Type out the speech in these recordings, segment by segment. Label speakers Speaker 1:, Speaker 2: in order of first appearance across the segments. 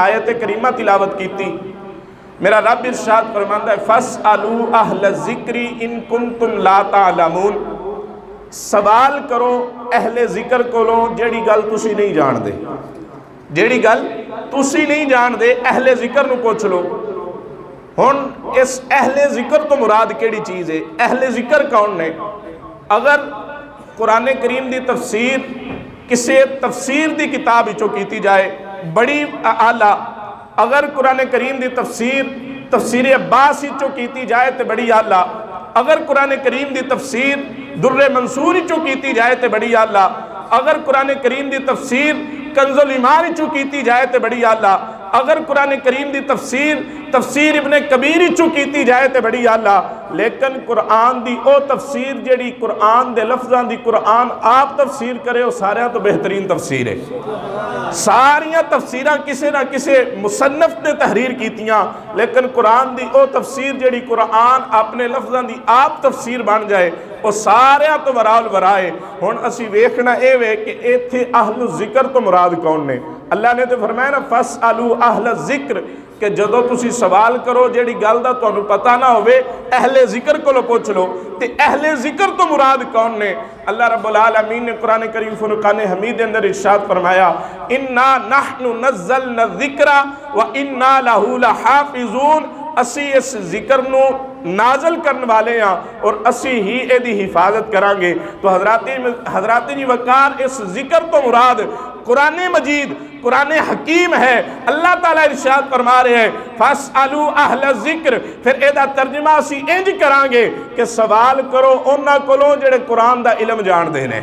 Speaker 1: آیت کریمہ تلاوت کی تھی۔ میرا رب ارشاد فرماتا ہے فَاسْأَلُوا أَهْلَ الذِّكْرِ إِن كُنتُمْ لَا تَعْلَمُونَ، سوال کرو اہل ذکر کو لو جیڑی گل تسی نہیں جان دے، جیڑی گل تسی نہیں جان دے اہل ذکر نو پوچھ لو۔ ہن اس اہل ذکر تو مراد کیڑی چیز ہے؟ اہل ذکر کون نے؟ اگر قرآن کریم دی تفسیر کسی تفسیر دی کتاب وچوں کیتی جائے بڑی اعلیٰ، اگر قرآن کریم دی تفسیر عباس وچوں کیتی جائے تے بڑی اعلیٰ، اگر قرآن کریم دی تفسیر در منصور وچوں کیتی جائے تے بڑی اعلیٰ، اگر قرآن کریم دی تفسیر کنز الایمان وچوں کیتی جائے تے بڑی اعلیٰ، اگر قرآن کریم دی تفسیر ابن کبیر وچوں کیتی جائے تے بڑی اعلیٰ، لیکن قرآن دی او تفسیر جیڑی قرآن دے لفظاں دی قرآن آپ تفسیر کرے وہ سارے تو بہترین تفسیر ہے۔ ساریاں تفسیراں کسے نہ کسے مصنف نے تحریر کیتیاں، لیکن قرآن دی او تفسیر جیڑی قرآن اپنے لفظاں دی آپ تفسیر بن جائے وہ سارے تو ورال ورائے۔ ہن اسی ویکھنا اے وے کہ ایتھے اہل ذکر تو مراد کون نے؟ اللہ نے تو فرمایا نا فَاسْأَلُوا أَهْلَ الذِّكْرِ کہ جدو تسی سوال کرو جیڑی گل دا تانوں پتہ نہ ہوئے اہل ذکر کو پوچھ لو۔ تے اہل ذکر تو مراد کون نے؟ اللہ رب العالمین نے قرآن کریم فرقان حمید اندر ارشاد فرمایا اِنَّا نَحْنُ نَزَّلْنَا الذِّكْرَ وَإِنَّا لَهُ لَحَافِظُونَ، اسی اس ذکر نو نازل کرنے والے ہیں اور اسی ہی اے دی حفاظت کرانگے۔ تو حضرات جی وقار اس ذکر تو مراد قرآن مجید قرآن حکیم ہے۔ اللہ تعالیٰ ارشاد فرما رہے ہیں فَاسْأَلُوا أَهْلَ الذِّكْرِ، پھر اے دا ترجمہ اسی انج کرانگے کہ سوال کرو انہاں کولوں جڑے قرآن دا علم جان دینے،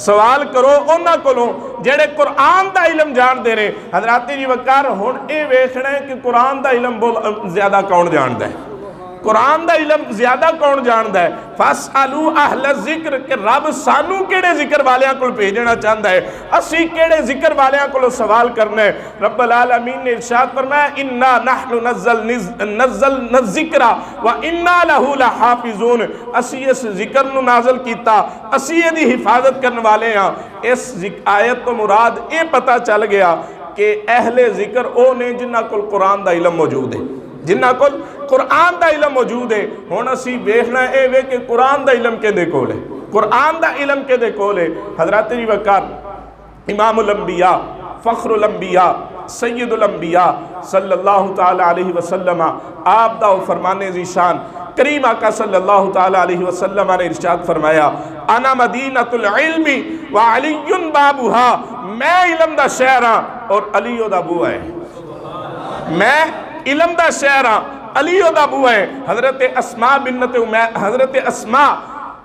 Speaker 1: سوال کرو انہاں کولوں جڑے قرآن دا علم جان دینے۔ حضرات جی وقار ہن اے ویکھنا ہے کہ قرآن دا علم زیادہ کون جاندا ہے؟ قرآن دا علم زیادہ کون جاندا ہے؟ فَاسْأَلُوا أَهْلَ الذِّكْرِ کہ رب سانو کیڑے ذکر والیاں کو بھیجنا چاہتا ہے، اسی کیڑے ذکر والیاں کو سوال کرنا ہے۔ رب العالمین نے ارشاد فرمایا اِنَّا نَحْنُ نَزَّلْنَا الذِّكْرَ وَإِنَّا لَهُ لَحَافِظُونَ، اسی اس ذکر نو نازل کیتا، اسی دی حفاظت کرنے والے ہیں۔ اس آیت تو مراد اے پتہ چل گیا کہ اہل ذکر او نے جنہاں کول قرآن دا علم موجود ہے، جنہاں کول قرآن دا علم موجود ہے۔ ہن اسی ویکھنا اے وے کہ قرآن دا علم کدے کول ہے، قرآن دا علم کدے کول ہے۔ حضرات جی وقار امام الانبیاء فخر الانبیاء سید الانبیاء صلی اللہ تعالی علیہ وسلم آپ دا فرمانے ذیشان کریم آقا صلی اللہ تعالی علیہ وسلم نے ارشاد فرمایا انا مدینۃ العلم وعلی بابها، میں علم دا شہر ہاں اور علی دا بوہ ہے، میں علم دا شہر ہاں علی دا بوہ ہے۔ حضرت اسماء بنت حضرت اسماء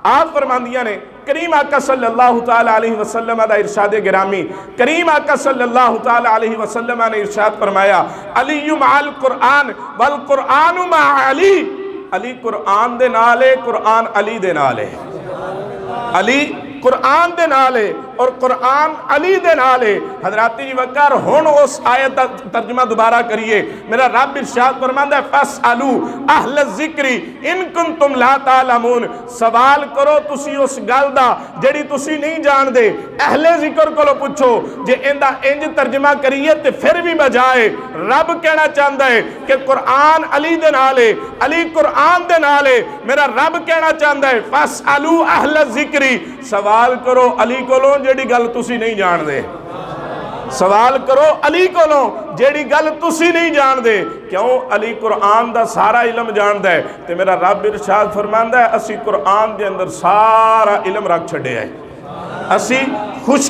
Speaker 1: آپ فرماندیاں نے کریم آقا صلی اللہ تعالی علیہ وسلم دا ارشاد گرامی، کریم آقا صلی اللہ تعالی علیہ وسلم نے ارشاد فرمایا علی مع القرآن والقرآن مع علی، علی قرآن دے نالے قرآن علی دے نالے، علی قرآن دے نالے اور قرآن علی دے نالے۔ حضرات جی وقار ہون اس آیت دا ترجمہ دوبارہ کریے۔ میرا رب ارشاد فرماندا ہے فَاسْأَلُوا أَهْلَ الذِّكْرِ إِن كُنتُمْ لَا تَعْلَمُونَ، سوال کرو تسی اس گل دا جڑی تسی نہیں جان دے، اہل ذکر کو پوچھو۔ جے اندا انج ترجمہ کریے تے پھر بھی بجائے رب کہنا چاہتا ہے کہ قرآن علی دے نالے، علی قرآن دے نالے۔ میرا رب کہنا چاہتا ہے فَاسْأَلُوا أَهْلَ الذِّكْرِ، سوال کرو علی کولوں جیڑی گل تسی نہیں جان دے، سوال کرو علی کولوں جیڑی گل تسی نہیں جان دے۔ کیوں؟ علی قرآن دا سارا علم جان دے۔ تے میرا رب ارشاد فرماندا ہے اسی قرآن دے اندر سارا علم رکھ چھڑے ہے، اسی خوش